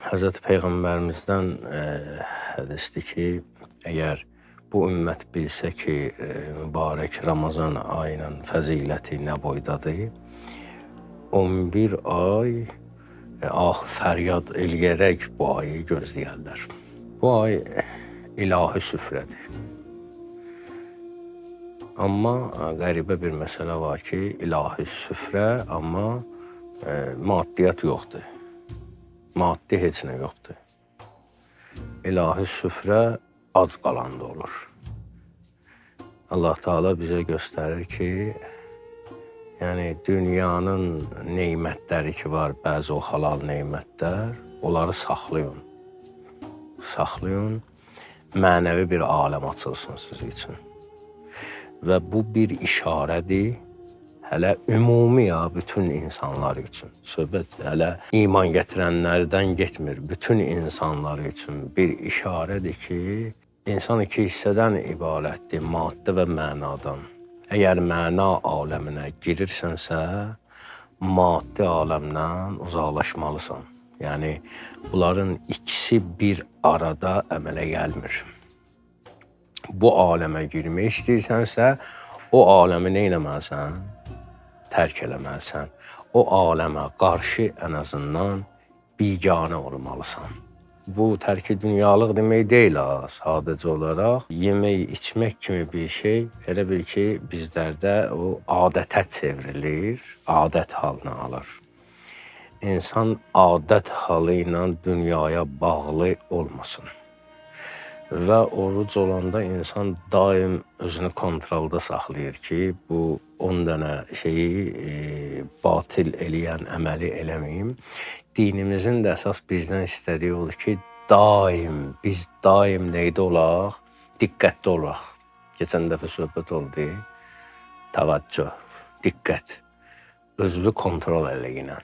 Həzrəti Peyğəmbərimizdən hədisdir ki, əgər bu ümmət bilsə ki, mübarək Ramazan ayının fəziləti nə boydadır, 11 ay fəryad eləyərək bu ayı gözləyərlər. Bu ay ilahi süfrədir. Amma qəribə bir məsələ var ki, ilahi süfrə, amma maddiyyat yoxdur. Maddi heç nə yoxdur. İlahi süfrə ac qalanda olur. Allah Teala bizə göstərir ki, yəni dünyanın neymətləri ki var, bəzi o halal neymətlər, onları saxlayın. Saxlayın, mənəvi bir aləm açılsın siz üçün. Və bu bir işarədir, hələ ümumi bütün insanlar üçün. Söhbət hələ iman gətirənlərdən getmir. Bütün insanlar üçün bir işarədir ki, insan iki hissədən ibarətdir, maddə və mənadan. Əgər məna aləminə girirsənsə, maddi aləmdən uzaqlaşmalısan. Yəni, bunların ikisi bir arada əmələ gəlmir. Bu aləmə girmək istəyirsənsə, o aləmi nə eləməlisən? Tərk eləməlisən. O aləmə qarşı ən azından biganə olmalısan. Bu tərki dünyalıq demək deyil, sadəcə olaraq yemək, içmək kimi bir şey, elə bil ki, bizlərdə o adətə çevrilir, adət halını alır. İnsan adət halı ilə dünyaya bağlı olmasın. Və oruc olanda insan daim özünü kontrolda saxlayır ki, bu 10 dənə şeyi batil eləyən əməli eləməyim. Dinimizin də əsas bizdən istədiyi odur ki, biz daim neydə olaq? Diqqətli olaq. Keçən dəfə söhbət oldu, təvəccüh, diqqət, özünü kontrol eləyinə,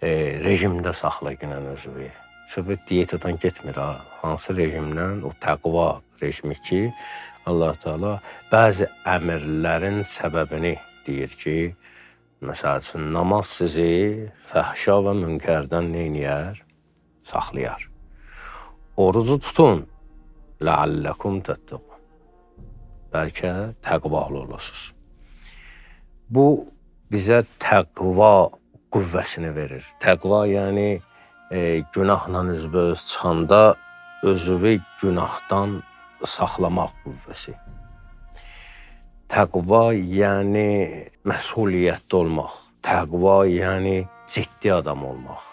rejimdə saxlayınə özünü. Söhbət diyetadan getmir, hansı rejimdən? O təqva rejimi ki, Allah Teala bəzi əmrlərin səbəbini deyir ki, məsəl üçün, namaz sizi fəhşa və münkərdən neyniyər? Saxlayar. Orucu tutun, ləalləkum təttəqun. Bəlkə təqvalı olasınız. Bu, bizə təqva qüvvəsini verir. Təqva, yəni, günahla üzbəüz çıxanda özünü günahdan saxlamaq qüvvəsi. Təqva, yəni məsuliyyətli olmaq. Təqva, yəni ciddi adam olmaq.